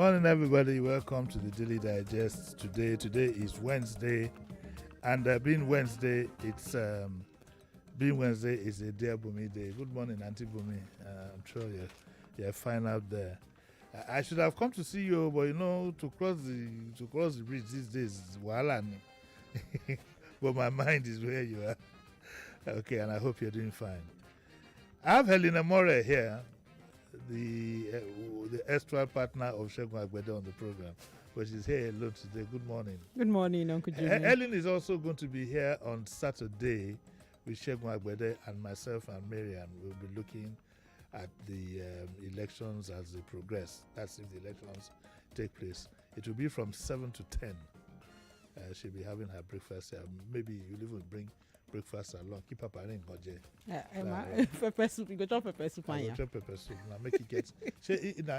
Morning, everybody. Welcome to the Daily Digest. Today is Wednesday, and being Wednesday, it's being Wednesday is a dear Bunmi day. Good morning, Auntie Bunmi. I'm sure you're fine out there. I should have come to see you, but to cross the bridge these days is wahala. But my mind is where you are. Okay, and I hope you're doing fine. I have Helena More here, the erstwhile partner of Segun Agbede on the program, but she's here alone today. Good morning. Good morning, Uncle Jimi. Ellen is also going to be here on Saturday with Segun Agbede, and myself and Marian will be looking at the elections as they progress. That's if the elections take place. It will be from 7 to 10. She'll be having her breakfast here. Maybe you'll even bring breakfast along. Keep up her ring, Goje. Pepper soup. You go chop pepper soup. I go chop pepper soup. Now make it get.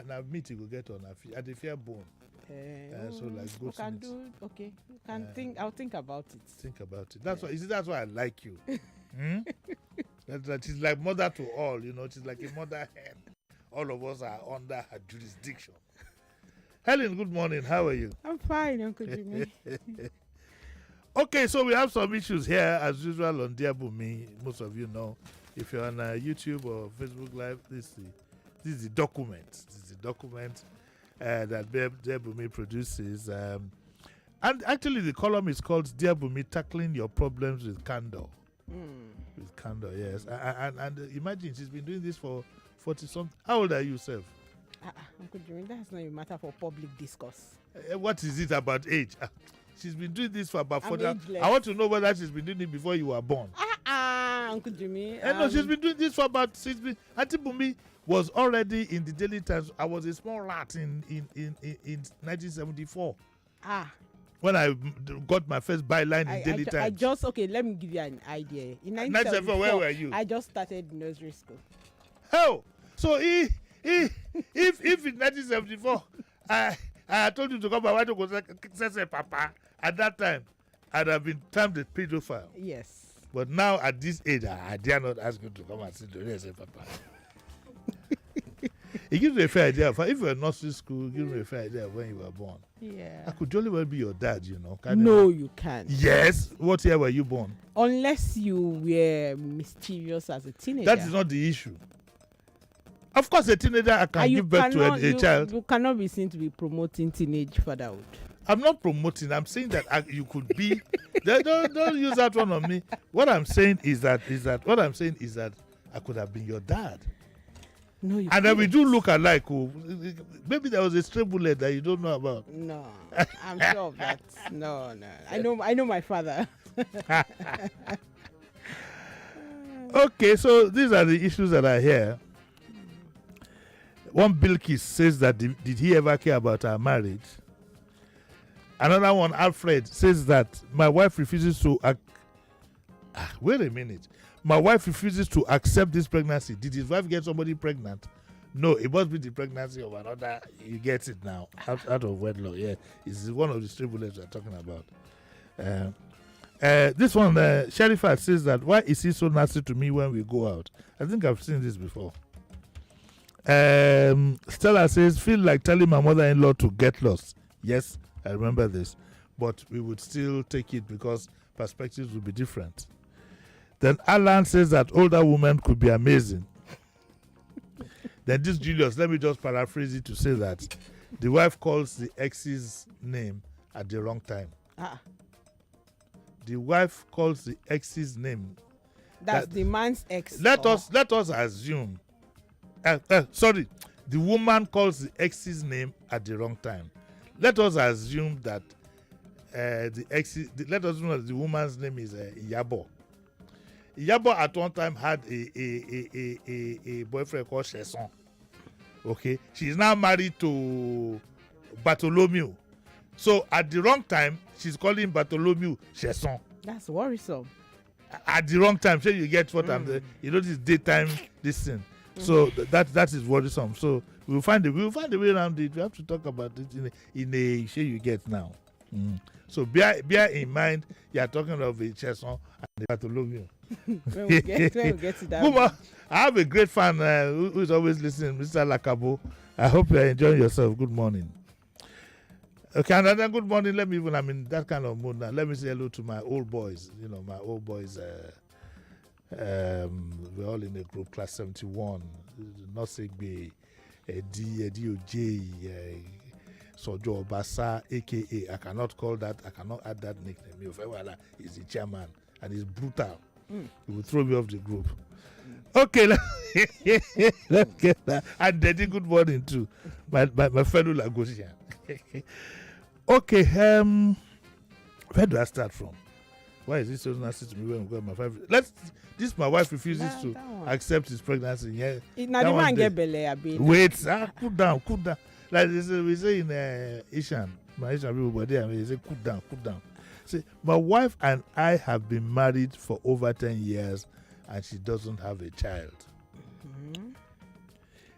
Now meat you go get on at the fair bone. So like goat can do. Okay. You can think. I'll think about it. Think about it. That's why. You see, that's why I like you. That she's like mother to all. She's like a mother hen. All of us are under her jurisdiction. Helen, good morning. How are you? I'm fine, Uncle Jimi. Okay, so we have some issues here as usual on Dear Bunmi. Most of you know, if you're on YouTube or Facebook Live, this is the document. This is the document that Dear Bunmi produces. And actually, the column is called Dear Bunmi, Tackling Your Problems with Candor. With candor, yes. And imagine, she's been doing this for 40-something. How old are you, Seth? Uncle Jimi, that's not a matter for public discourse. What is it about age? She's been doing this for about 40 years. I want to know whether she's been doing it before you were born. Uncle Jimi. No, she's been doing this for about Auntie Bunmi was already in the Daily Times. I was a small rat in 1974. When I got my first byline in Daily Times. Let me give you an idea. In 1974, where were you? I just started nursery school. Oh, so if in 1974 I told you to come back to go say Papa, at that time I'd have been termed a pedophile. Yes. But now at this age, I dare not ask you to come and sit down and say Papa. It gives me a fair idea. If you're in nursery school, it gives me a fair idea of when you were born. Yeah. I could jolly well be your dad, No, you can't. Yes. What year were you born? Unless you were mischievous as a teenager. That is not the issue. Of course, a teenager can give birth to a child. You cannot be seen to be promoting teenage fatherhood. I'm not promoting. I'm saying that you could be. Don't use that one on me. What I'm saying is that I could have been your dad. No, you and then we do look alike. Maybe there was a stray bullet that you don't know about. No, I'm sure of that. No. I know my father. Okay, so these are the issues that are here. One Bilkis says that did he ever care about our marriage? Another one, Alfred, says that my wife refuses to wait a minute. My wife refuses to accept this pregnancy. Did his wife get somebody pregnant? No, it must be the pregnancy of another. You get it now. Out of wedlock. Yeah, it's one of the stray bullets we're talking about. This one, Sharifat says that why is he so nasty to me when we go out? I think I've seen this before. Stella says, feel like telling my mother-in-law to get lost. Yes, I remember this, but we would still take it because perspectives would be different. Then Alan says that older women could be amazing. Then this Julius, let me just paraphrase it to say that the wife calls the ex's name at the wrong time. The wife calls the ex's name. That's the man's ex. Let us assume. Sorry, the woman calls the ex's name at the wrong time. Let us assume that the woman's name is Iyabo. Iyabo at one time had a boyfriend called Chesson. Okay, she's now married to Bartholomew. So at the wrong time, she's calling Bartholomew Chesson. That's worrisome. At the wrong time, so you get what I'm saying. This daytime this thing. So that is worrisome. So we'll find a way around it. We have to talk about it in a shape you get now. So bear in mind, you are talking of a Chesson and the Bartholomew. when we get to that. I have a great fan who is always listening, Mr. Lakabo. I hope you are enjoying yourself. Good morning. Okay, and then good morning. Let me even, I'm in that kind of mood now. Let me say hello to my old boys. You know, my old boys, we're all in a group, class 71. Nosegbe, Eddie Oj, Sojo Obasa, aka, I cannot add that nickname. Yofewala is the chairman and he's brutal. He will throw me off the group. Okay, let's get that. And Daddy, good morning too. My fellow Lagosian. Okay, where do I start from? Why is this so nasty to me when we got my wife? My wife refuses to accept his pregnancy. Yeah, now the man get belly. Wait, cool down. Like we say in Asian, my Asian people, but they say cool down. See, my wife and I have been married for over 10 years, and she doesn't have a child. Mm-hmm.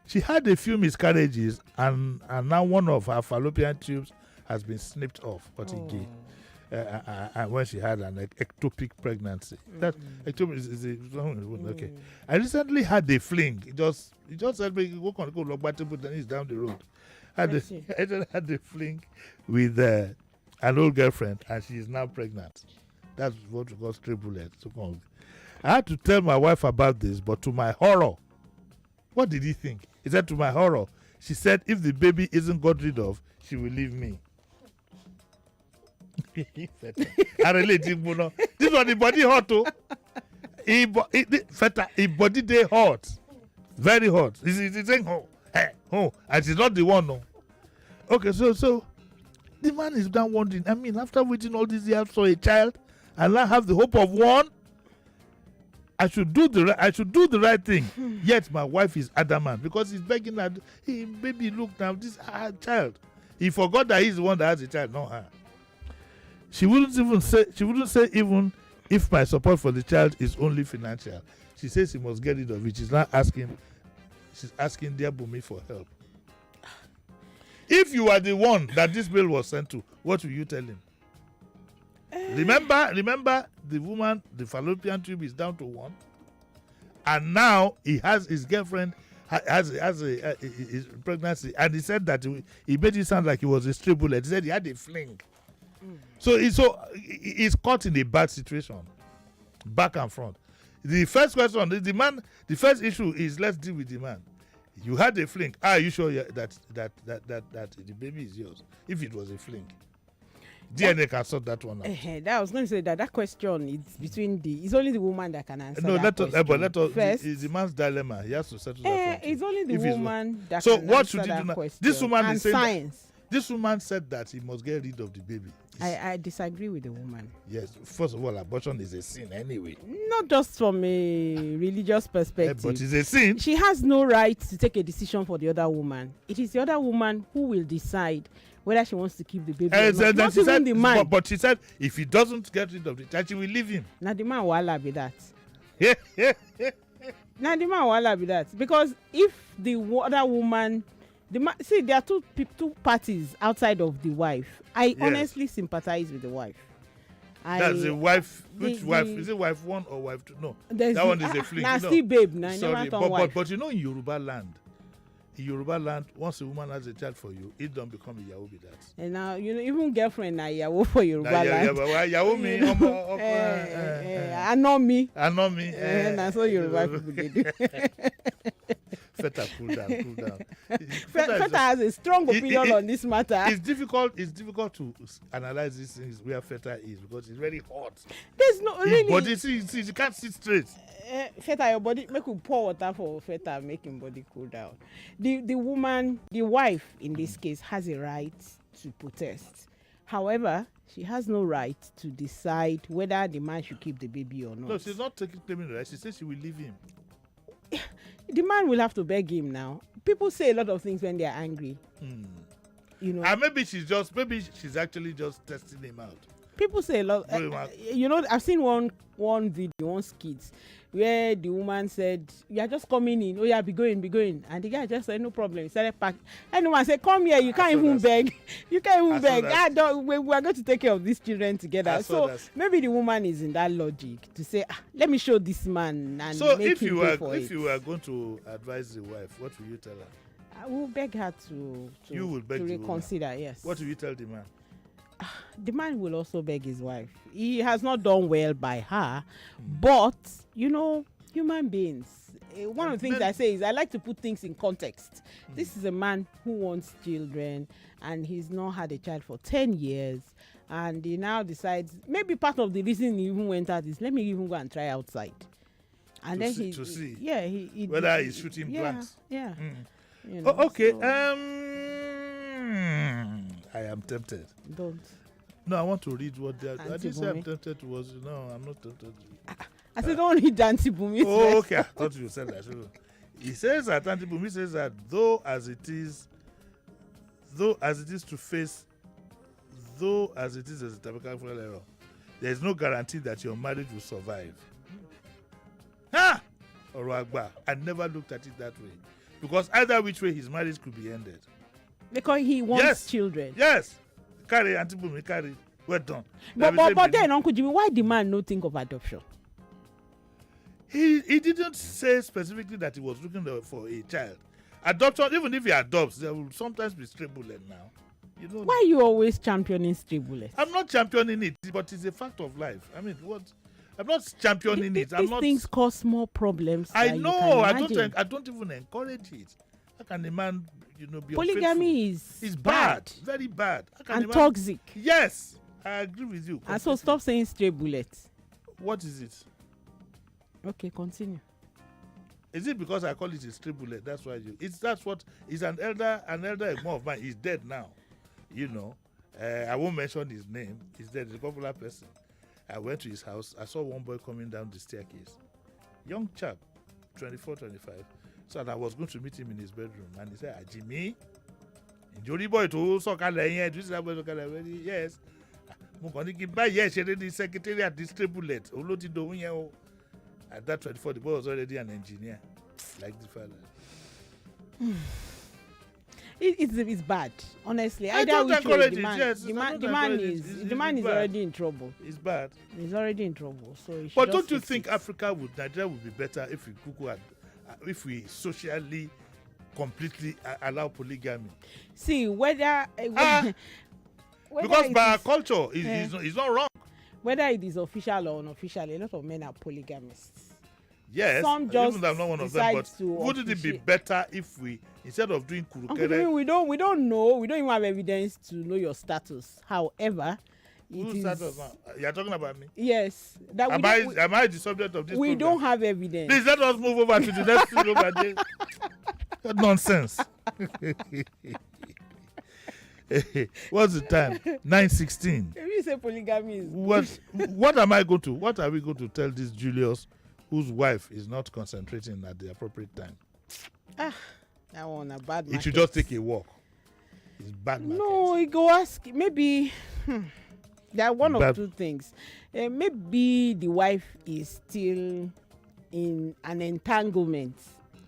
She had a few miscarriages, and now one of her fallopian tubes has been snipped off. When she had an ectopic pregnancy. That ectopic is okay. I recently had a fling. It just said me go look back, but then it's down the road. I had a fling with an old girlfriend, and she is now pregnant. That's what we call straight bullet. So I had to tell my wife about this, but to my horror, what did he think? He said, to my horror, she said if the baby isn't got rid of, she will leave me. I relate to you. This one, the body hot too. He body day hot, very hot. He's saying and she's not the one. No. Okay, so the man is down wondering. I mean, after waiting all these years for a child, and now have the hope of one, I should do the right thing. Yet my wife is adamant because he's begging her, hey, baby, look now, this child. He forgot that he's the one that has a child, not her. She wouldn't say even if my support for the child is only financial. She says he must get rid of it. She's asking dear Bunmi for help. If you are the one that this bill was sent to, what will you tell him? Remember the woman, the fallopian tube is down to 1, and now he has his girlfriend has a pregnancy, and he said that he made it sound like he was a stray bullet. He said he had a fling. So he's caught in a bad situation, back and front. The first question, the first issue is, let's deal with the man. You had a fling. Are you sure that the baby is yours? If it was a fling, DNA can sort that one out. I was going to say that question is between it's only the woman that can answer. No, let us. First, it's the man's dilemma. He has to settle that. It's only the woman that can answer that question. So what should he do now? This woman is saying science. This woman said that he must get rid of the baby. I disagree with the woman. Yes, first of all, abortion is a sin anyway. Not just from a religious perspective. But it's a sin. She has no right to take a decision for the other woman. It is the other woman who will decide whether she wants to keep the baby or not even the man. But she said if he doesn't get rid of the child, she will leave him. Now the man will be that. Now the man will be that. Because if the other woman... see, there are two parties outside of the wife. I honestly sympathize with the wife. That's the wife. Which wife? Is it wife 1 or wife 2? No, that one is a fling. Nasty babe. No, sorry, but you know, in Yoruba land, once a woman has a child for you, it don't become a yawo be that. And now, you know, even girlfriend na yawo for Yoruba land. Yawo me. I know me. That's what Yoruba people they do. Feta, cool down. Feta has a strong opinion on this matter. It's difficult to analyze these things where Feta is because it's very hot. There's no really. But see, you can't sit straight. Feta, your body, make you pour water for Feta, make him body cool down. The woman, the wife in this case, has a right to protest. However, she has no right to decide whether the man should keep the baby or not. No, she's not claiming the right. She says she will leave him. The man will have to beg him now. People say a lot of things when they are angry. You know. And maybe she's actually just testing him out. People say a lot. You know, I've seen one video, one skit, where the woman said, "You are just coming in. Oh yeah, be going." And the guy just said, "No problem." He started packing. And the woman said, "Come here. You can't even beg. You can't even beg. We are going to take care of these children together." So maybe the woman is in that logic to say, "Let me show this man and make him pay for it." So if you are going to advise the wife, what will you tell her? I will beg her to You will beg to the woman. reconsider. Yes. What will you tell the man? The man will also beg his wife. He has not done well by her, but human beings. One of the things I say is I like to put things in context. This is a man who wants children, and he's not had a child for 10 years, and he now decides maybe part of the reason he even went out is let me even go and try outside, and then to see he whether he's shooting blanks. Yeah. Okay. So I am tempted. don't. No, I want to read what they are. I didn't say I'm Bunmi. tempted was. No, I'm not tempted. I said don't read Auntie Bunmi. Oh, okay. I thought you said that. He says that Auntie Bunmi says that though as it is to face, though as it is as a typical error, there is no guarantee that your marriage will survive. Ha! Orwagba. I never looked at it that way. Because either which way his marriage could be ended. Because he wants children. Yes. Carry, Auntie Bunmi, carry. Well done. But then, Uncle Jimmy, why the man no think of adoption? He didn't say specifically that he was looking for a child. Adoption, even if he adopts, there will sometimes be stray bullet now. You know. Why are you always championing stray bullets? I'm not championing it, but it's a fact of life. I mean, what? I'm not championing it. These things cause more problems. I know. I don't even encourage it. How can a man, be polygamy is bad, very bad. And toxic. Yes, I agree with you. Completely. And so stop saying stray bullets. What is it? Okay, continue. Is it because I call it a stray bullet? That's why it's an elder Egmont of mine. He's dead now. I won't mention his name. He's dead. He's a popular person. I went to his house. I saw one boy coming down the staircase. Young chap, 24, 25. So I was going to meet him in his bedroom. And he said, Jimi, Jolly boy to so yes. Yes, the secretary at this bullet. At that 24, the boy was already an engineer, like the father. It's bad, honestly. I don't encourage it. The man is already in trouble. It's bad. He's already in trouble. But don't you think Nigeria would be better if we socially completely allow polygamy? See whether because by our culture, it's not wrong. Whether it is official or unofficial, a lot of men are polygamists. Yes, some just even though I'm not one of them, but wouldn't it be better if we, instead of doing kurukere? We don't know. We don't even have evidence to know your status. However, status now? You're talking about me? Yes. Am I the subject of this? We don't have evidence. Please let us move over to the next thing over there. What nonsense. What's the time? 9:16. If you say polygamy is what are we going to tell this Julius whose wife is not concentrating at the appropriate time? That one a bad market. He should just take a walk. It's bad market. No, he go ask. Maybe there are one of two things. Maybe the wife is still in an entanglement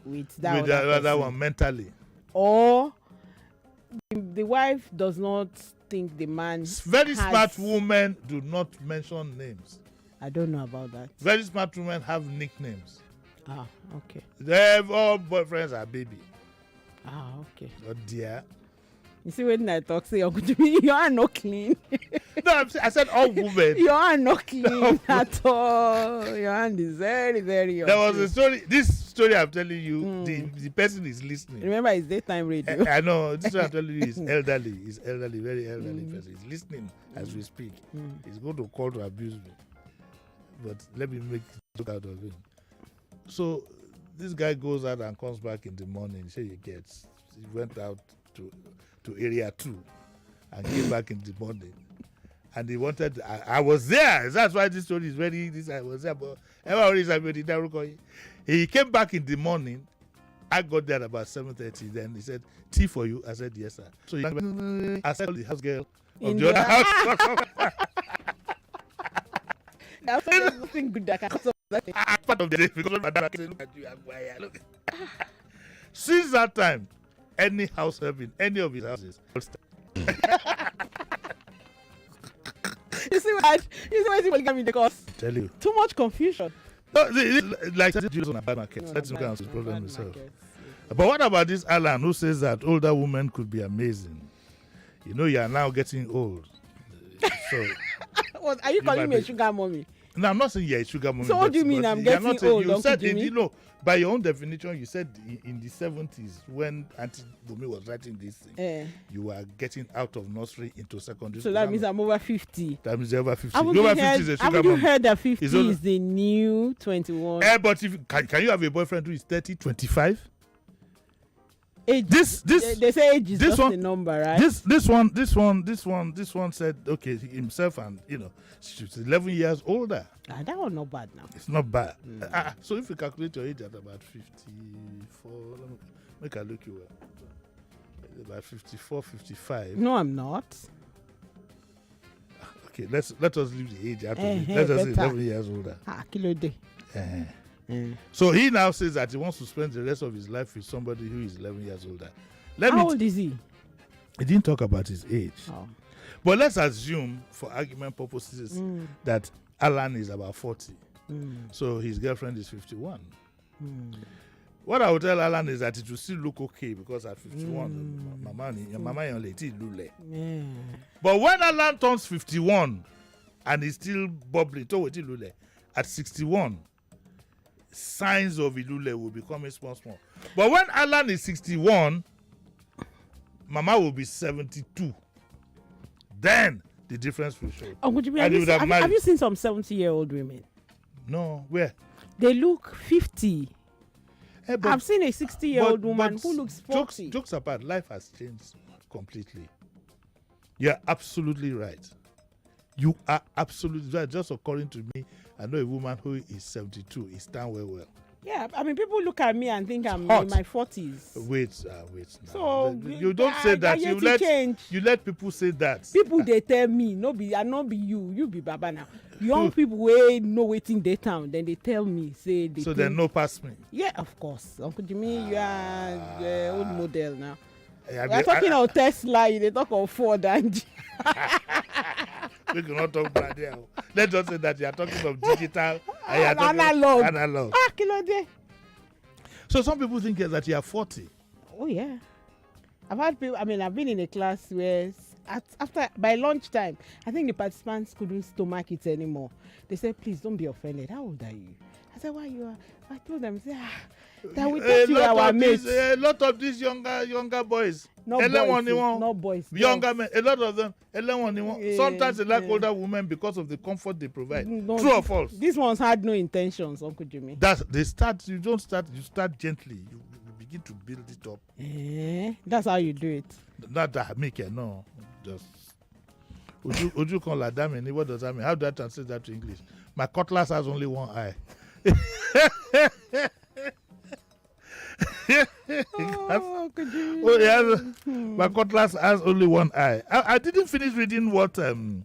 with that other one mentally. Or the wife does not think the man smart women do not mention names. I don't know about that. Very smart women have nicknames. Okay. All boyfriends are baby. Okay. Oh dear. You see when I talk, say you are not clean. No, I said all women. You are not clean at all. Your hand is very, very. There was a story. This story I'm telling you, the person is listening. Remember, it's daytime radio. I know. This story I'm telling you is elderly. He's elderly, very elderly person. He's listening as we speak. He's going to call to abuse me. But let me make a joke out of him. So this guy goes out and comes back in the morning. He went out to area 2 and came back in the morning. And he wanted, I was there. That's why this story is very, I was there. But he came back in the morning. I got there about 7:30. Then he said, tea for you. I said, yes, sir. So I said, the house girl of the other house. Nothing good that can come part of the day because look at you. Look. Since that time, any house help in any of his houses. You see what polygamy cause? Tell you. Too much confusion. No, like Julius on a bad market. Let's look at his problem himself. But what about this Alan who says that older women could be amazing? You know, you are now getting old. So, are you calling me a sugar mommy? No, I'm not saying you're a sugar mommy. So what do you mean I'm getting old? You said, you know, by your own definition, you said in the 70s when Auntie Bunmi was writing this thing, you were getting out of nursery into secondary school. So that means I'm over 50. That means you're over 50. Over 50 is a sugar mommy. You heard that 50 is the new 21? But can you have a boyfriend who is 30, 25? Age, they say age is just a number, right? This one said, okay, himself and, you know, she's 11 years older. That one not bad now. It's not bad. So if you calculate your age at about 54, let me make a look you up. About 54, 55. No, I'm not. Okay, let us leave the age out of it. Let us say 11 years older. Kilo day. So he now says that he wants to spend the rest of his life with somebody who is 11 years older. How old is he? He didn't talk about his age. Oh. But let's assume, for argument purposes, that Alan is about 40. So his girlfriend is 51. What I would tell Alan is that it will still look okay because at 51, Mama lule. But when Alan turns 51 and he's still bubbling, at 61, signs of Ilule will be coming small. But when Alan is 61, Mama will be 72. Then the difference will show. Uncle Jimi, have you seen some 70-year-old women? No, where? They look 50. I've seen a 60-year-old woman who looks 40. Jokes apart, life has changed completely. You're absolutely right. You are absolutely right. Just according to me, I know a woman who is 72 is done well. Yeah, I mean, people look at me and think I'm in my 40s. Wait now. So you don't say that. You let people say that. People they tell me, I not be you. You be Baba now. Young people wey know waiting they town, then they tell me say they. So they know past me. Yeah, of course, Uncle Jimi, you are the old model now. We are talking of Tesla. They talk of Ford and. We cannot talk about that. Let's just say that you are talking of digital and analog. So some people think that you are 40. Oh yeah, I've had people. I mean, I've been in a class where by lunchtime, I think the participants couldn't stomach it anymore. They said, "Please don't be offended. How old are you?" I said, "Why you are?" I told them, that we thought you were our mates. A lot of these younger boys. Not boys. Younger men, a lot of them. Sometimes they like older women because of the comfort they provide. True or false? These ones had no intentions, Uncle Jimi. You don't start. You start gently. You begin to build it up. That's how you do it. Not that make it no. Just. Would you call that damn? What does that mean? How do I translate that to English? My cutlass has only one eye. My cutlass has only one eye. I didn't finish reading what Auntie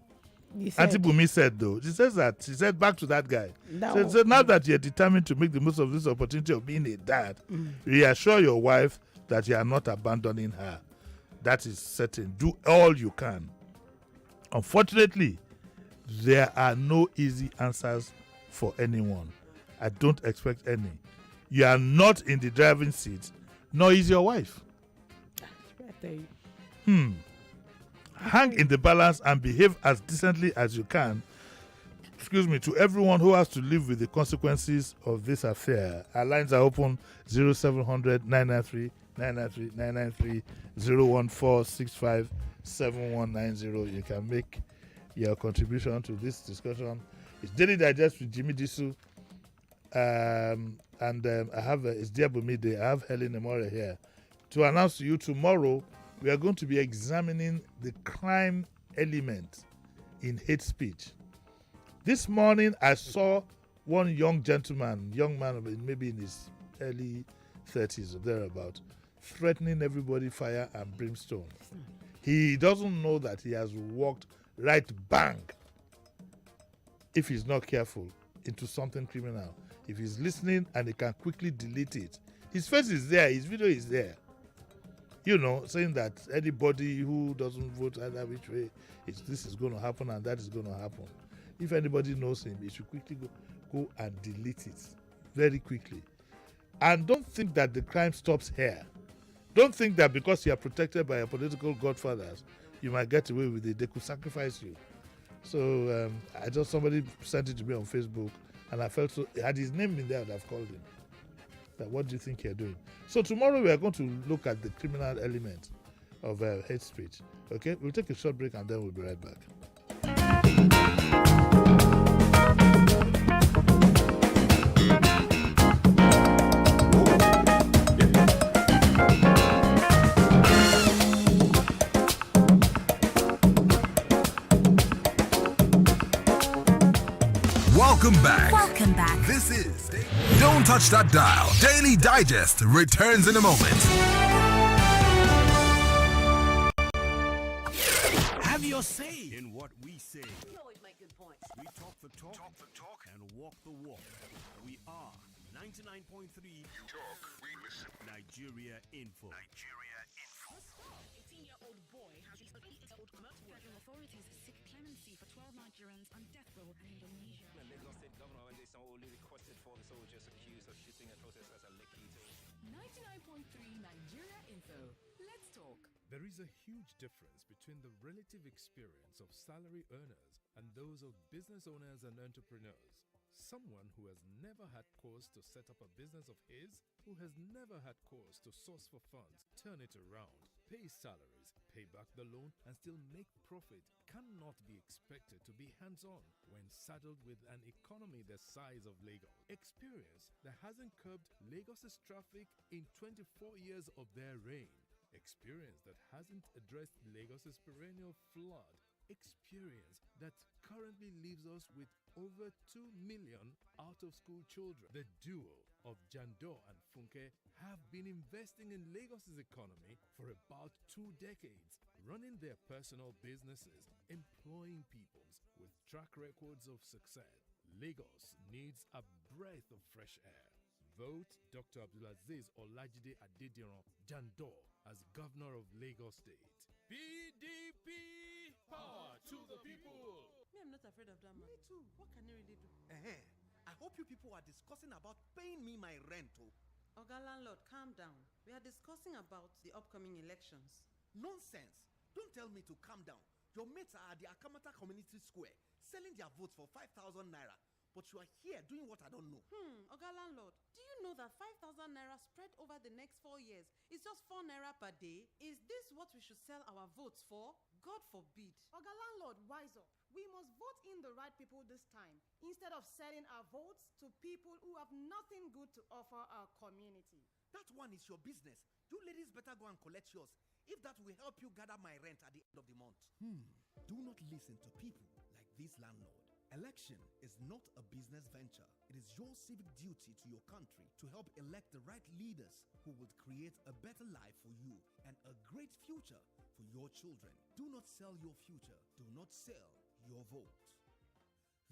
Bunmi said though. She said back to that guy. She said now that you're determined to make the most of this opportunity of being a dad, reassure your wife that you are not abandoning her. That is certain. Do all you can. Unfortunately, there are no easy answers for anyone. I don't expect any. You are not in the driving seat, nor is your wife. Hang in the balance and behave as decently as you can. To everyone who has to live with the consequences of this affair. Our lines are open 0700 993 993 993 01465 7190. You can make your contribution to this discussion. It's Daily Digest with Jimi Disu. I have it's Dear Bunmi Day. I have Helen Emore here to announce to you tomorrow we are going to be examining the crime element in hate speech. This morning I saw one young man, maybe in his early 30s or thereabout, threatening everybody fire and brimstone. He doesn't know that he has walked right bang, if he's not careful, into something criminal. If he's listening and he can quickly delete it. His face is there, his video is there. Saying that anybody who doesn't vote either which way, this is going to happen and that is going to happen. If anybody knows him, he should quickly go and delete it very quickly. And don't think that the crime stops here. Don't think that because you are protected by your political godfathers, you might get away with it. They could sacrifice you. So somebody sent it to me on Facebook, and I felt so. Had his name been there, I'd have called him. That, what do you think you're doing? So tomorrow we are going to look at the criminal element of hate speech. Okay, we'll take a short break and then we'll be right back. Welcome back. This is Don't Touch That Dial. Daily Digest returns in a moment. Have your say in what we say. You always make good points. We talk the talk, and walk the walk. We are 99.3 Talk, we listen. Nigeria Info. 18-year-old boy has recently told federal authorities to seek clemency for 12 Nigerians on death row in Indonesia. The Lagos State Governor Wendy Sanwo-Olu requested for the soldiers accused of shooting at protesters at Lekki. 99.3 Nigeria Info. Let's talk. There is a huge difference between the relative experience of salary earners and those of business owners and entrepreneurs. Someone who has never had cause to set up a business of his, who has never had cause to source for funds, turn it around, pay salaries, pay back the loan, and still make profit cannot be expected to be hands-on when saddled with an economy the size of Lagos. Experience that hasn't curbed Lagos's traffic in 24 years of their reign. Experience that hasn't addressed Lagos's perennial flood. Experience that currently leaves us with over 2 million out-of-school children. The duo of Jando and Funke have been investing in Lagos's economy for about 2 decades, running their personal businesses, employing peoples with track records of success. Lagos needs a breath of fresh air. Vote Dr. Abdulaziz Olajide Adediran Jando as Governor of Lagos State. PDP! Power to the people! Me, I'm not afraid of that man. Me too. What can he really do? I hope you people are discussing about paying me my rent. Oga landlord, calm down. We are discussing about the upcoming elections. Nonsense. Don't tell me to calm down. Your mates are at the Akamata Community Square selling their votes for 5,000 naira. But you are here doing what I don't know. Oga landlord, do you know that 5,000 naira spread over the next 4 years is just 4 naira per day? Is this what we should sell our votes for? God forbid. Oga landlord, wise up. We must vote in the right people this time, instead of selling our votes to people who have nothing good to offer our community. That one is your business. You ladies better go and collect yours, if that will help you gather my rent at the end of the month. Do not listen to people like this landlord. Election is not a business venture. It is your civic duty to your country to help elect the right leaders who will create a better life for you and a great future for your children. Do not sell your future. Do not sell your vote.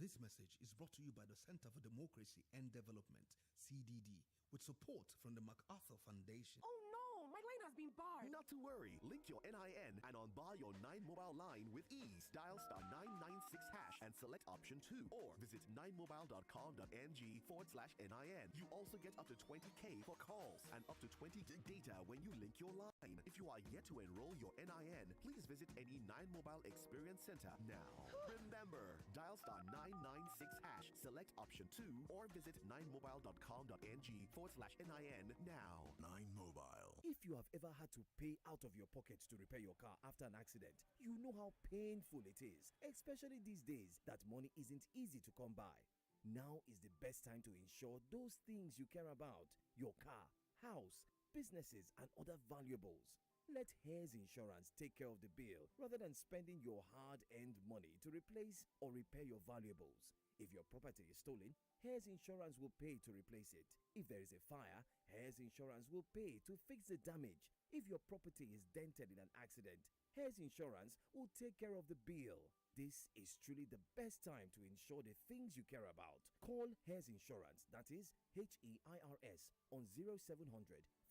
This message is brought to you by the Center for Democracy and Development, CDD, with support from the MacArthur Foundation. Oh no, my line has been barred. Not to worry. Link your NIN and unbar your 9 mobile line with ease. Dial *996# and select option 2. Or visit 9mobile.com.ng/NIN. You also get up to 20K for calls and up to 20 gig data when you link your line. If you are yet to enroll your NIN, please visit any 9Mobile Experience Center now. Remember, dial *996#, select option 2, or visit 9mobile.com.ng/NIN now. 9Mobile. If you have ever had to pay out of your pocket to repair your car after an accident, you know how painful it is, especially these days that money isn't easy to come by. Now is the best time to insure those things you care about: your car, house, businesses, and other valuables. Let Hares Insurance take care of the bill rather than spending your hard-earned money to replace or repair your valuables. If your property is stolen, Hares Insurance will pay to replace it. If there is a fire, Hares Insurance will pay to fix the damage. If your property is dented in an accident, Hares Insurance will take care of the bill. This is truly the best time to insure the things you care about. Call Hares Insurance, that is HEIRS, on 0700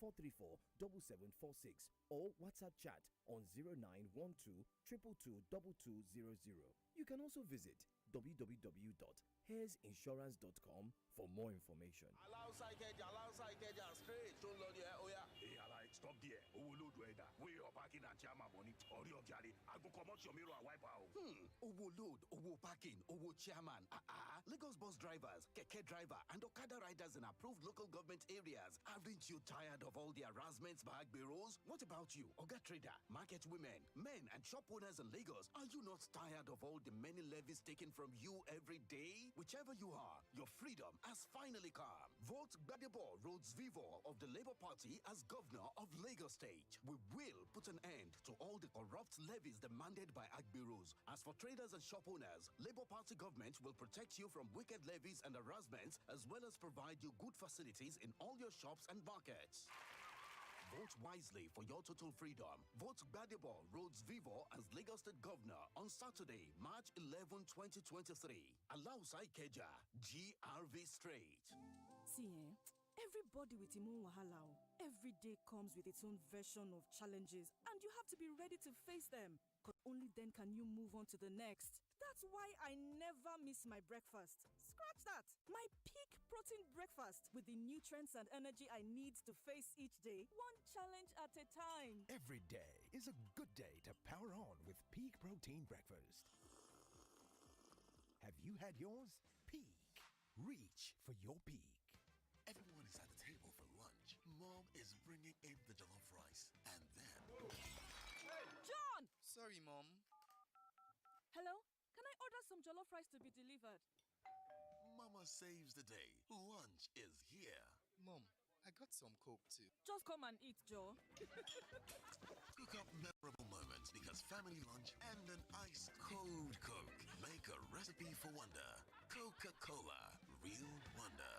434 7746 or WhatsApp chat on 0912 222 2200. You can also visit www.hairsinsurance.com for more information. Straight. Don't load your Hey, stop there. Overload weather. Where you parking and chairman money. Or your galley. I go come out your mirror and wipe out. Overload, over parking, over chairman. Lagos bus drivers, keke driver, and Okada riders in approved local government areas. Aren't you tired of all the harassments by bureaus? What about you, Oga Trader, market women, men, and shop owners in Lagos? Are you not tired of all the many levies taken from you every day? Whichever you are, your freedom has finally come. Vote Gbadebo Rhodes Vivo of the Labour Party as governor of Lagos State. We will put an end to all the corrupt levies demanded by Agbiros. As for traders and shop owners, Labour Party government will protect you from wicked levies and harassments, as well as provide you good facilities in all your shops and markets. Vote wisely for your total freedom. Vote Gbadebo Rhodes Vivo as Lagos State Governor on Saturday, March 11, 2023. Alausai Keja, GRV Straight. See, everybody with him own wahala. Every day comes with its own version of challenges, and you have to be ready to face them. Because only then can you move on to the next. That's why I never miss my breakfast. Scratch that! My peak protein breakfast with the nutrients and energy I need to face each day, one challenge at a time. Every day is a good day to power on with Peak Protein Breakfast. Have you had yours? Peak. Reach for your peak. Everyone is at the table for lunch. Mom is bringing in the jollof rice. And then... John! Sorry, Mom. Hello? Can I order some jollof rice to be delivered? Mama saves the day. Lunch is here. Mom, I got some Coke too. Just come and eat, Joe. Cook up memorable moments because family lunch and an ice cold Coke make a recipe for wonder. Coca-Cola, real wonder.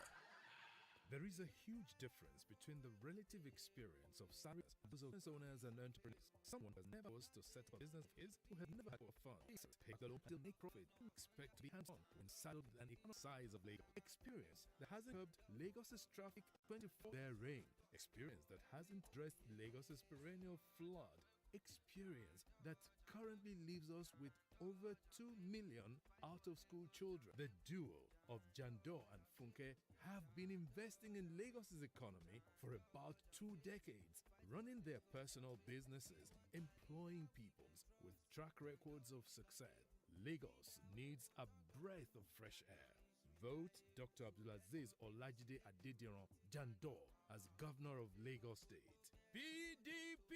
There is a huge difference between the relative experience of salaries and those of business owners and entrepreneurs. Someone has never was to set up a business of his who has never had a fund. Pay the loan to make profit. Expect to be hands-on when saddled with an economic size of Lagos. Experience that hasn't curbed Lagos's traffic 24 their reign. Experience that hasn't addressed Lagos's perennial flood. Experience that currently leaves us with over 2 million out-of-school children. The duo of Jando and Funke have been investing in Lagos's economy for about 2 decades, running their personal businesses, employing people with track records of success. Lagos needs a breath of fresh air. Vote Dr. Abdulaziz Olajide Adediran Jando as Governor of Lagos State. PDP!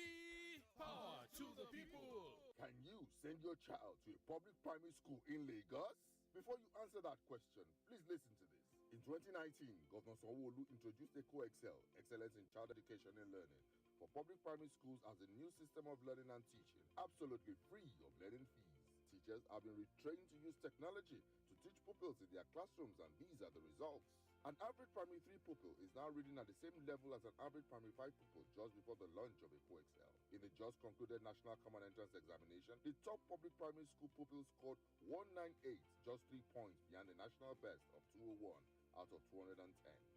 Power to the people! Can you send your child to a public primary school in Lagos? Before you answer that question, please listen to this. In 2019, Governor Sanwo-Olu introduced EcoExcel, Excellence in Child Education and Learning, for public primary schools as a new system of learning and teaching, absolutely free of learning fees. Teachers have been retrained to use technology to teach pupils in their classrooms, and these are the results. An average primary 3 pupil is now reading at the same level as an average primary 5 pupil just before the launch of EcoExcel. In the just concluded National Common Entrance Examination, the top public primary school pupil scored 198, just 3 points behind the national best of 201 out of 210.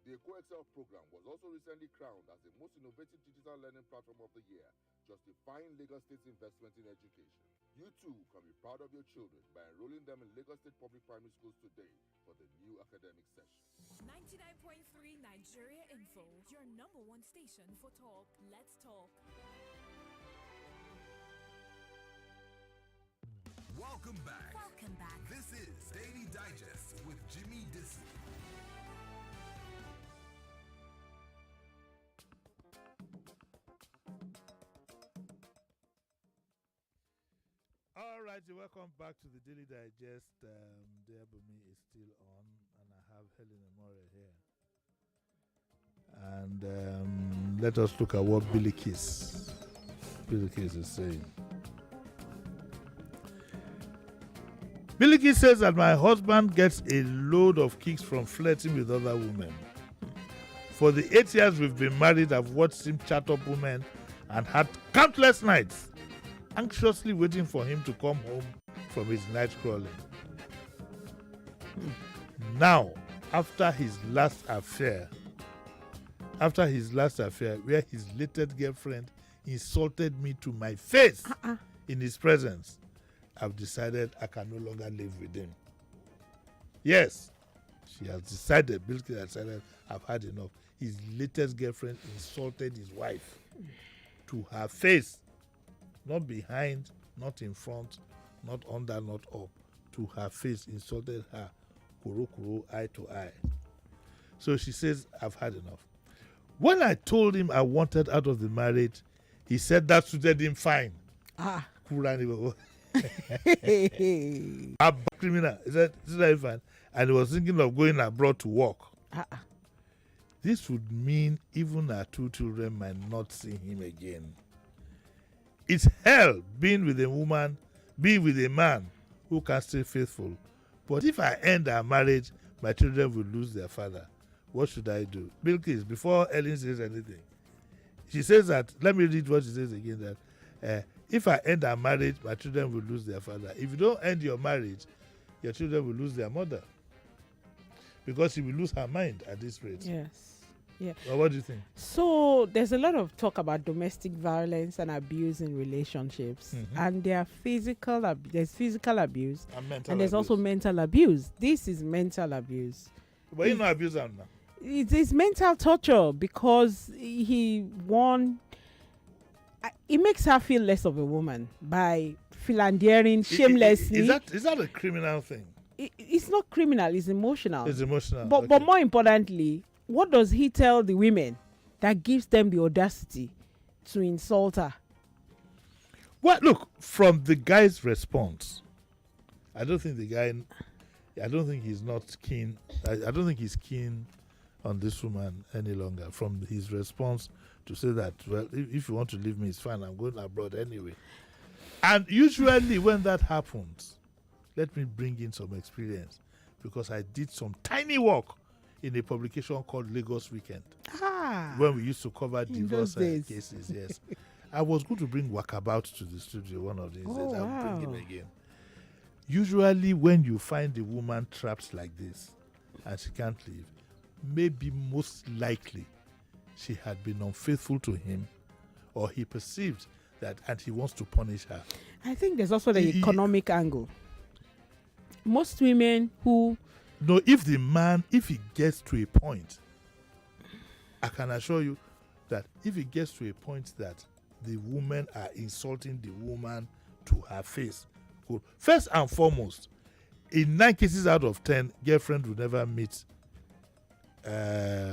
The EcoExcel program was also recently crowned as the most innovative digital learning platform of the year, justifying Lagos State's investment in education. You too can be proud of your children by enrolling them in Lagos State Public Primary Schools today for the new academic session. 99.3 Nigeria Info, your #1 station for talk. Let's talk. Welcome back. Welcome back. This is Daily Digest with Jimi Disu. All right, welcome back to the Daily Digest. Dear Bunmi is still on, and I have Helen Amore here. And let us look at what Billy Kiss is saying. Billy Kiss says that my husband gets a load of kicks from flirting with other women. For the 8 years we've been married, I've watched him chat up women and had countless nights anxiously waiting for him to come home from his night crawling. Now, after his last affair, where his latest girlfriend insulted me to my face in his presence, I've decided I can no longer live with him. Yes, she has decided, Bilkis has decided, I've had enough. His latest girlfriend insulted his wife to her face, not behind, not in front, not under, not up. To her face, insulted her, kuro, eye to eye. So she says, I've had enough. When I told him I wanted out of the marriage, he said that suited him fine. Ah. I'm criminal. He said, fine. And he was thinking of going abroad to work. This would mean even our 2 children might not see him again. It's hell being with a man who can stay faithful. But if I end our marriage, my children will lose their father. What should I do? Bilkis, before Ellen says anything, she says that, let me read what she says again, that if I end our marriage, my children will lose their father. If you don't end your marriage, your children will lose their mother. Because she will lose her mind at this rate. Yes. Yeah. Well, what do you think? So there's a lot of talk about domestic violence and abuse in relationships, and there's physical abuse, and there's also mental abuse. This is mental abuse. But you know abuse now. It is mental torture because it makes her feel less of a woman by philandering shamelessly. Is that a criminal thing? It's not criminal. It's emotional. It's emotional. But more importantly, what does he tell the women that gives them the audacity to insult her? Well, look, from the guy's response, I don't think he's not keen. I don't think he's keen on this woman any longer. From his response to say that, well, if you want to leave me, it's fine. I'm going abroad anyway. And usually when that happens, let me bring in some experience, because I did some tiny work in a publication called Lagos Weekend, when we used to cover divorce cases. Yes, I was going to bring Walkabout to the studio one of these days. I'll bring him again. Usually, when you find a woman trapped like this and she can't leave, maybe most likely she had been unfaithful to him, or he perceived that and he wants to punish her. I think there's also the economic angle. Most women who... No, if he gets to a point, I can assure you that if he gets to a point that the women are insulting the woman to her face, first and foremost, in 9 cases out of 10, girlfriend will never meet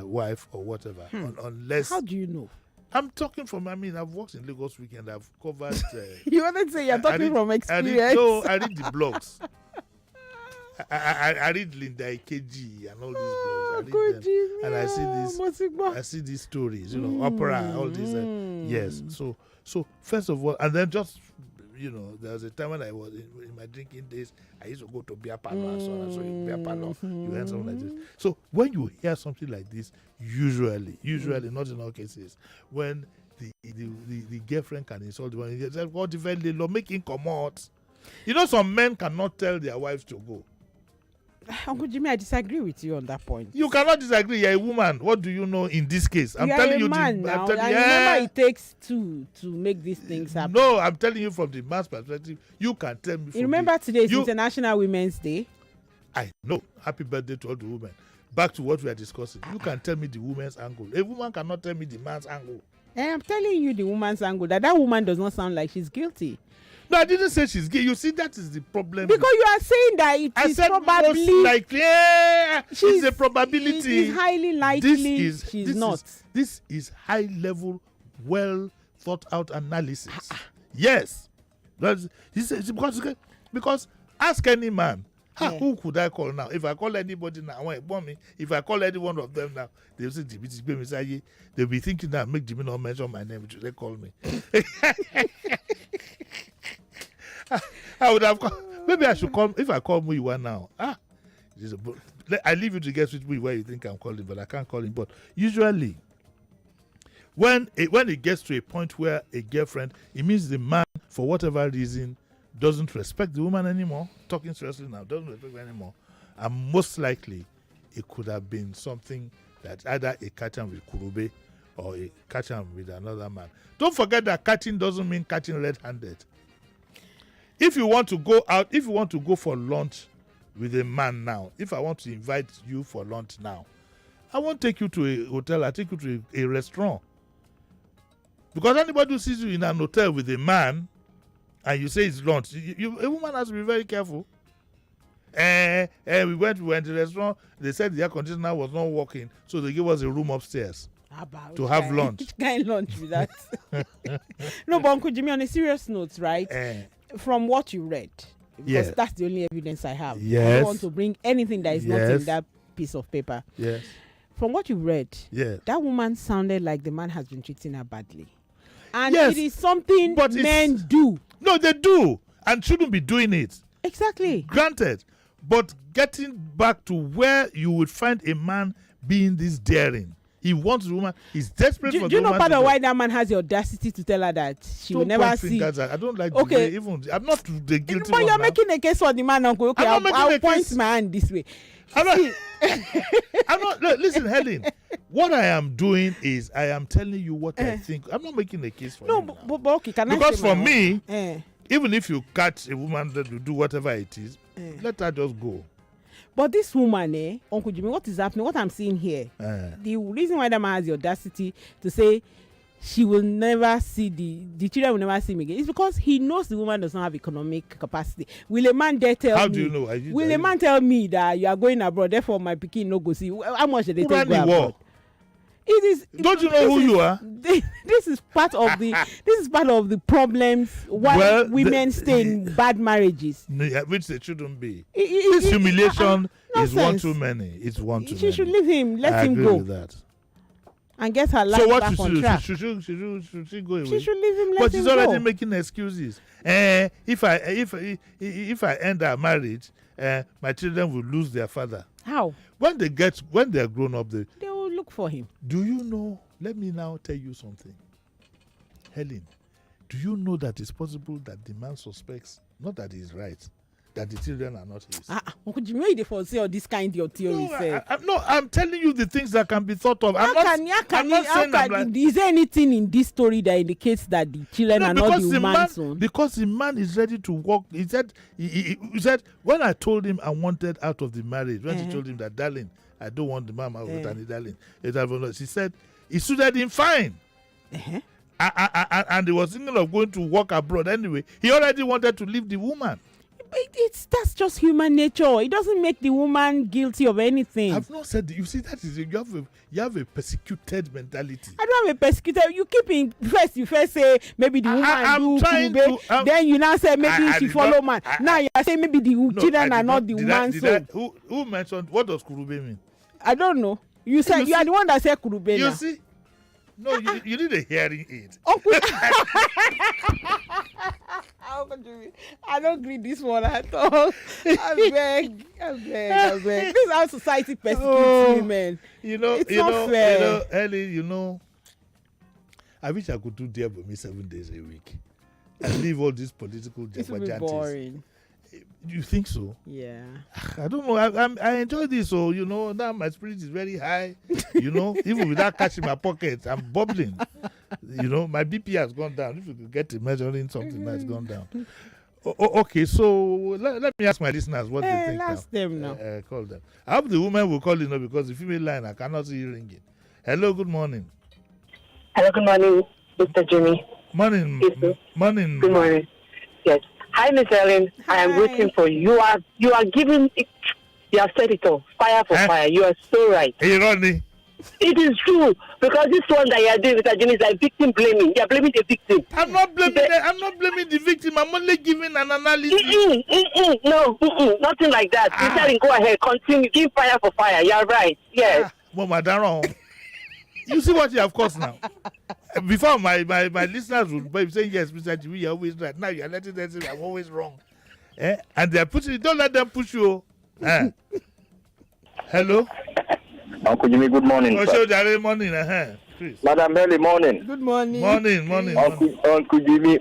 wife or whatever, unless... How do you know? I'm talking from, I've worked in Lagos Weekend, I've covered... You want to say you're talking from experience? I read the blogs. I read Linda Ikeji and all these blogs. I read them, and I see these stories, opera, all these. Yes. So first of all, and then just there was a time when I was in my drinking days. I used to go to beer parlor and so on. So in beer parlor, you hear something like this. So when you hear something like this, usually, not in all cases, when the girlfriend can insult the one, he says, "What if they make him come out?" Some men cannot tell their wives to go. Uncle Jimmy, I disagree with you on that point. You cannot disagree. You're a woman. What do you know in this case? I'm telling you. Remember, it takes two to make these things happen. No, I'm telling you from the man's perspective. You can tell me. Remember, today is International Women's Day. I know. Happy birthday to all the women. Back to what we are discussing. You can tell me the woman's angle. A woman cannot tell me the man's angle. I'm telling you the woman's angle. That woman does not sound like she's guilty. No, I didn't say she's gay. You see, that is the problem. Because you are saying that it is probably... most likely. It's a probability. It is highly likely she's not. This is high-level, well-thought-out analysis. Yes. Because ask any man, who could I call now? If I call anybody now, if I call any one of them now, they'll say, Jimmy, they'll be thinking that make Jimmy not mention my name, they call me. I would have maybe I should call. If I call Muiwa now, I leave you to guess which Muiwa you think I'm calling, but I can't call him. But usually, when it gets to a point where a girlfriend, it means the man, for whatever reason, doesn't respect the woman anymore. Talking seriously now, doesn't respect her anymore, and most likely, it could have been something that either a catching with Kurube or a catching with another man. Don't forget that catching doesn't mean catching red-handed. If you want to go out, if you want to go for lunch with a man now, if I want to invite you for lunch now, I won't take you to a hotel, I'll take you to a restaurant. Because anybody who sees you in an hotel with a man and you say it's lunch, a woman has to be very careful. We went to the restaurant, they said the air conditioner was not working, so they gave us a room upstairs to have lunch. Which kind of lunch with that? No, but Uncle Jimmy, on a serious note, right? From what you read, because that's the only evidence I have. I don't want to bring anything that is not in that piece of paper. Yes. From what you read, that woman sounded like the man has been treating her badly. And it is something men do. No, they do. And shouldn't be doing it. Exactly. Granted. But getting back to where you would find a man being this daring. He wants the woman. He's desperate for the woman. Do you know part of why that man has the audacity to tell her that she will never see? I don't like the way even. I'm not the guilty one. But you're making a case for the man, Uncle. Okay, I'll point my hand this way. I'm not. Listen, Helen. What I am doing is I am telling you what I think. I'm not making a case for you. No, but okay, can I say because for me, even if you catch a woman that will do whatever it is, let her just go. But this woman, Uncle Jimmy, what is happening? What I'm seeing here, the reason why that man has the audacity to say she will never see the children will never see me again is because he knows the woman does not have economic capacity. Will a man dare tell me? How do you know? Will a man tell me that you are going abroad, therefore my pikin no go see? How much did they take go abroad? It is. Don't you know who you are? This is part of the problems why women stay in bad marriages, which they shouldn't be. This humiliation is one too many. It's one too many. She should leave him. Let him go. I agree with that. And get her life back on track. Should she go away? She should leave him. But she's already making excuses. If I end our marriage, my children will lose their father. How? When they're grown up, they will look for him. Do you know? Let me now tell you something, Helen. Do you know that it's possible that the man suspects not that he's right, that the children are not his? Uncle Jimmy, they foresee all this kind of theory. No, I'm telling you the things that can be thought of. Is there anything in this story that indicates that the children are not the man's own? Because the man is ready to walk. He said, when I told him I wanted out of the marriage, when she told him that, darling, I don't want the man out of the darling. She said, it suited him fine. And he was thinking of going to work abroad anyway. He already wanted to leave the woman. That's just human nature. It doesn't make the woman guilty of anything. I've not said you see that is you have a persecuted mentality. I don't have a persecuted. You keep in you first say maybe the woman then you now say maybe she follow man. Now you are saying maybe the children are not the woman's own. Who mentioned what does kurube mean? I don't know. You said you are the one that said kurube. You see? No, you need a hearing aid. I don't agree this one at all. I beg. This is how society persecutes women. It's not fair. Ellie, I wish I could do Dear Bunmi 7 days a week and leave all these political jabajantis. It would be boring. You think so? Yeah. I don't know. I enjoy this, so now my spirit is very high. Even without cash in my pocket, I'm bubbling. My BP has gone down. If you could get to measuring something that's gone down. Okay, so let me ask my listeners what they think. Ask them now. Call them. I hope the woman will call because the female line I cannot see you ringing. Hello, good morning. Hello, good morning, Mr. Jimmy. Morning. Morning. Good morning. Yes. Hi, Miss Ellen. I am waiting for you. You are giving it. You have said it all. Fire for fire. You are so right. Hey, Ronnie. It is true because this one that you are doing, Mr. Jimmy, is like victim blaming. You are blaming the victim. I'm not blaming. I'm not blaming the victim. I'm only giving an analysis. No, nothing like that. You go ahead, continue, give fire for fire. You are right. Yes. Mama Daron, you see what you have caused now. Before my listeners would be saying yes, Mr. Jimmy, you're always right. Now you're letting them say I'm always wrong. And they're pushing it. Don't let them push you. Hello. Uncle Jimmy, good morning. Morning. Madam Melly, morning. Good morning. Morning. Uncle Jimmy,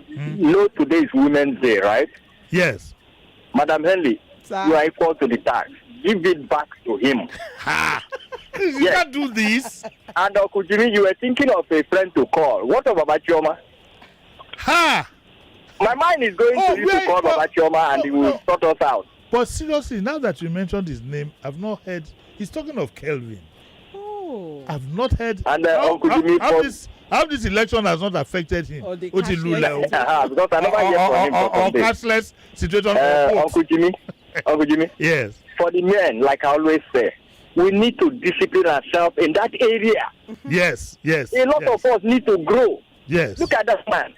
today is Women's Day, right? Yes. Madam Henley, you are equal to the tax. Give it back to him. You can't do this. And Uncle Jimmy, you were thinking of a friend to call. What of Baba Chioma? Ha! My mind is going to you to call Baba Chioma and he will sort us out. But seriously, now that you mentioned his name, I've not heard. He's talking of Kelvin. Oh. I've not heard. And Uncle Jimi, how this election has not affected him. Or the because I never hear from him for some days. Cashless situation. Uncle Jimi. Yes. For the men, like I always say, we need to discipline ourselves in that area. Yes. A lot of us need to grow. Yes. Look at that man.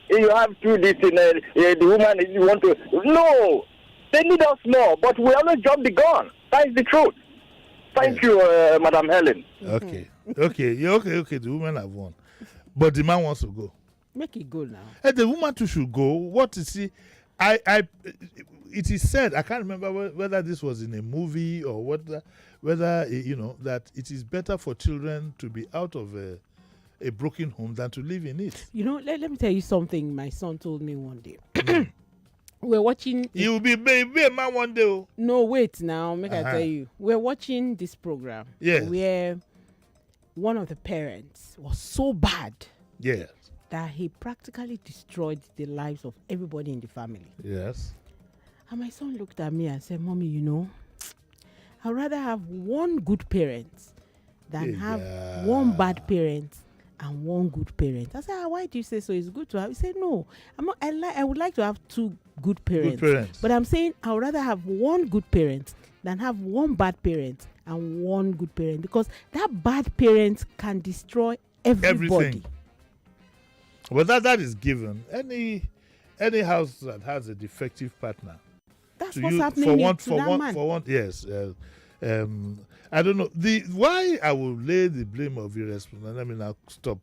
You have to do this in the woman. You want to. No. They need us more, but we always jump the gun. That is the truth. Thank you, Madam Helen. Okay. The women have won. But the man wants to go. Make it go now. Hey, the woman too should go. What is he? It is said, I can't remember whether this was in a movie or whether that it is better for children to be out of a broken home than to live in it. Let me tell you something my son told me one day. We're watching. You will be a man one day. Oh. No, wait now. I tell you. We're watching this program. Yes. Where one of the parents was so bad. Yes. That he practically destroyed the lives of everybody in the family. Yes. And my son looked at me and said, Mommy, I'd rather have one good parent than have one bad parent and one good parent. I said, why do you say so? It's good to have. He said, no, I would like to have two good parents. But I'm saying I would rather have one good parent than have one bad parent and one good parent, because that bad parent can destroy everybody. Everything. Well, that is given. Any house that has a defective partner. That's what's happening for one. Yes. I don't know why I will lay the blame of irresponsibility. I mean, I'll stop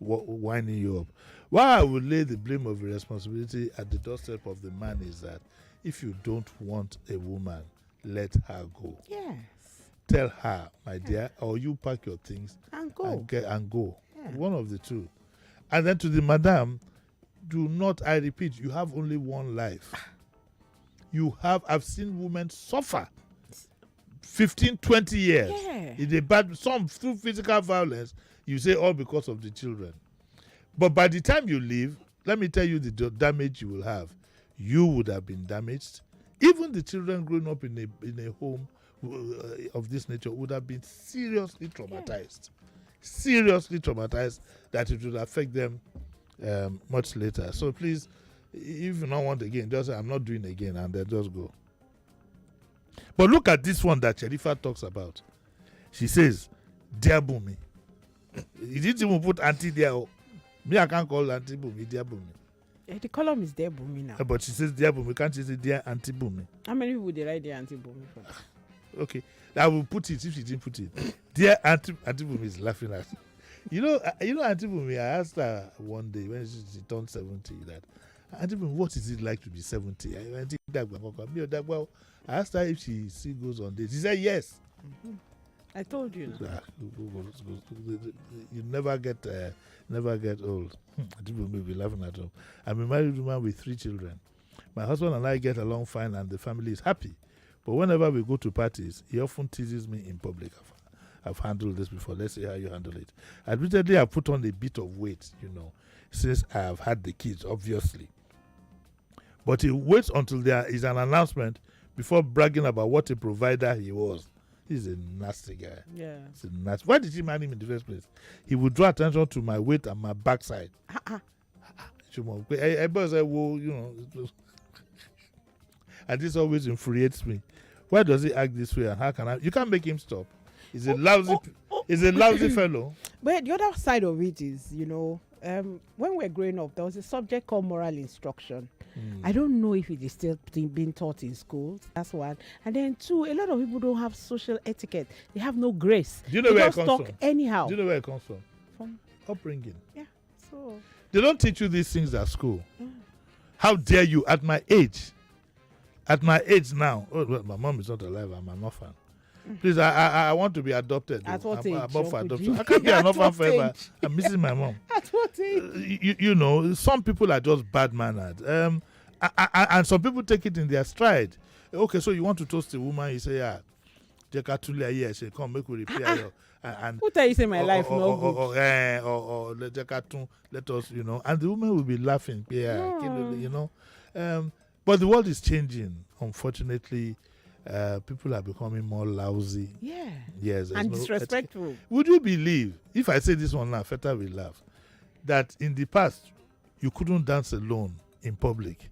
winding you up. Why I will lay the blame of irresponsibility at the doorstep of the man is that if you don't want a woman, let her go. Yes. Tell her, my dear, or you pack your things and go. And go. Yeah. One of the two. And then to the madam, do not, I repeat, you have only one life. I've seen women suffer 15, 20 years. Yeah. Some through physical violence, you say all because of the children. But by the time you leave, let me tell you the damage you will have. You would have been damaged. Even the children growing up in a home of this nature would have been seriously traumatized. Seriously traumatized, that it would affect them much later. So please, if you don't want again, just say, I'm not doing again, and then just go. But look at this one that Sherifa talks about. She says, Dear Bunmi. He didn't even put Auntie there. Me, I can't call Auntie Bunmi Dear Bunmi. The column is Dear Bunmi now. But she says Dear Bunmi. Can't she say Dear Auntie Bunmi? How many people they write Dear Auntie Bunmi for? Okay. I will put it if she didn't put it. Dear Auntie Bunmi is laughing at me. You know Auntie Bunmi, I asked her one day when she turned 70 that, Auntie Bunmi, what is it like to be 70? I asked her if she still goes on dates. She said yes. Mm-hmm. I told you. You never get old. Auntie Bunmi will be laughing at home. I'm a married woman with 3 children. My husband and I get along fine and the family is happy. But whenever we go to parties, he often teases me in public. I've handled this before. Let's see how you handle it. Admittedly, I put on a bit of weight, since I have had the kids, obviously. But he waits until there is an announcement before bragging about what a provider he was. He's a nasty guy. Yeah. He's a nasty. Why did she marry him in the first place? He would draw attention to my weight and my backside. I say, well, and this always infuriates me. Why does he act this way, and how can I? You can't make him stop. He's a lousy fellow. But the other side of it is, when we're growing up, there was a subject called moral instruction. I don't know if it is still being taught in schools. That's one. And then 2, a lot of people don't have social etiquette. They have no grace. Do you know where it comes from? Anyhow. Do you know where it comes from? From upbringing. Yeah. So they don't teach you these things at school. How dare you at my age? At my age now, my mom is not alive. I'm an orphan. Please, I want to be adopted. At what age? Above for adoption. I can't be an orphan forever. I'm missing my mom. At what age? Some people are just bad-mannered. And some people take it in their stride. Okay, so you want to toast a woman, you say, yeah, say, come, make we repair your... And who tell you say my life no good? Or let us, and the woman will be laughing. Yeah, But the world is changing, unfortunately, people are becoming more lousy. Yeah. Yes. And disrespectful. Would you believe, if I say this one now, Feta will laugh, that in the past, you couldn't dance alone in public,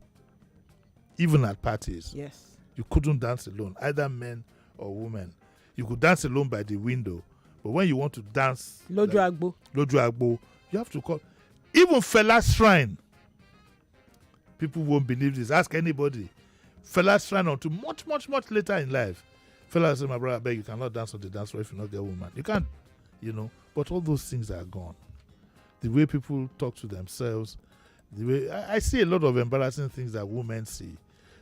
even at parties. Yes. You couldn't dance alone, either men or women. You could dance alone by the window, but when you want to dance Lojo Agbo, you have to call. Even Fela's Shrine, people won't believe this. Ask anybody. Fela's Shrine until much later in life. Fela said, my brother, I beg you cannot dance on the dance floor if you not get a woman. You can't, But all those things are gone. The way people talk to themselves, the way I see a lot of embarrassing things that women see,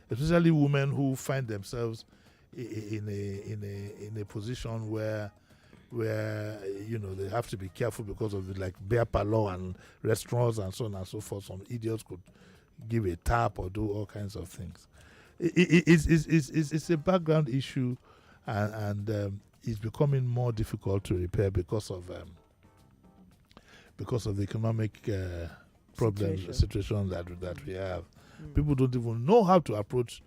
especially women who find themselves in a position where they have to be careful because of the beer parlor and restaurants and so on and so forth. Some idiots could give a tap or do all kinds of things. It's a background issue, and it's becoming more difficult to repair because of the economic situation that we have. People don't even know how to approach.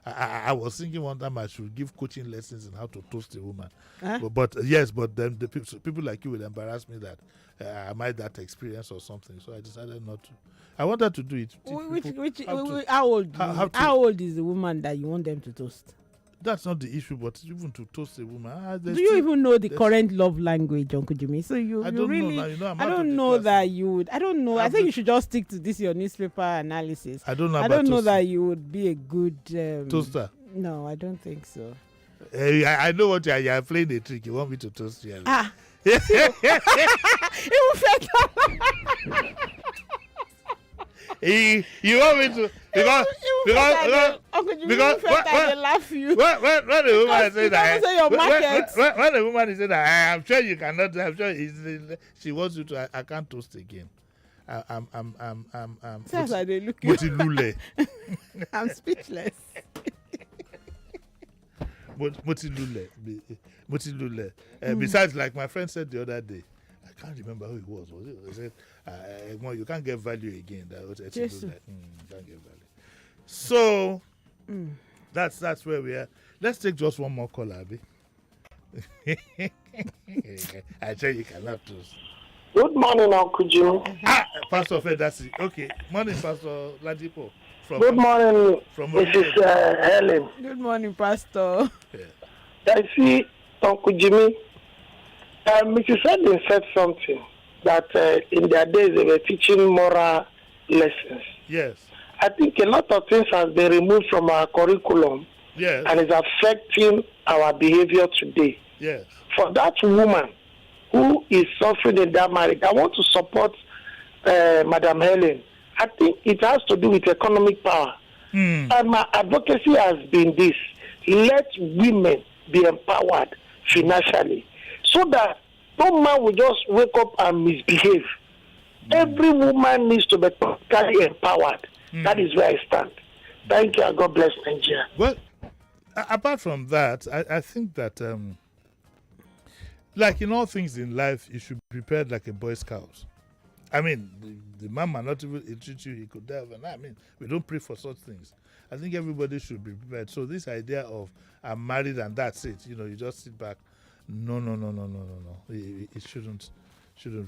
I was thinking one time I should give coaching lessons in how to toast a woman. But then the people like you will embarrass me that I might that experience or something. So I decided not to. I wanted to do it. How old is the woman that you want them to toast? That's not the issue, but even to toast a woman. Do you even know the current love language, Uncle Jimmy? So I don't know that you would. I don't know. I think you should just stick to this your newspaper analysis. I don't know. I don't know that you would be a good toaster. No, I don't think so. I know what you are playing a trick. You want me to toast you? You want me to because when the woman said that when the woman said that I'm sure you cannot, I'm sure she wants you to, I can't toast again. I'm I'm speechless. Motilule. Besides, like my friend said the other day, I can't remember who it was. He said, you can't get value again. That was can't get value. So that's where we are. Let's take just one more call, Abby. I tell you cannot toast. Good morning, Uncle Jimmy. Pastor Fedasi. Okay. Morning, Pastor Ladipo. Good morning, Mrs. Helen. Good morning, Pastor. I see Uncle Jimmy. Mrs. Helen said something that in their days they were teaching moral lessons. Yes. I think a lot of things has been removed from our curriculum. Yes. And is affecting our behavior today. Yes. For that woman who is suffering in that marriage, I want to support Madam Helen. I think it has to do with economic power. And my advocacy has been this: let women be empowered financially, so that no man will just wake up and misbehave. Every woman needs to be politically empowered. That is where I stand. Thank you, and God bless Nigeria. Well, apart from that, I think that, like in all things in life, you should be prepared like a Boy Scout. I mean, the man might not even treat you, he could die overnight. I mean, we don't pray for such things. I think everybody should be prepared. So this idea of I'm married and that's it, you just sit back. No. It shouldn't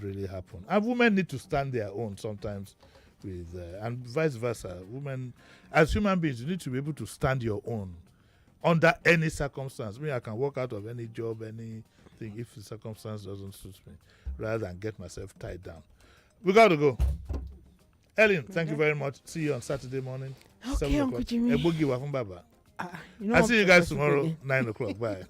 really happen. And women need to stand their own sometimes with, and vice versa. Women, as human beings, you need to be able to stand your own under any circumstance. I can walk out of any job, anything, if the circumstance doesn't suit me, rather than get myself tied down. We got to go. Ellen, thank you very much. See you on Saturday morning. Okay, Uncle Jimmy. I'll see you guys tomorrow, 9 o'clock. Bye.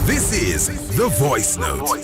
This is The Voice Note.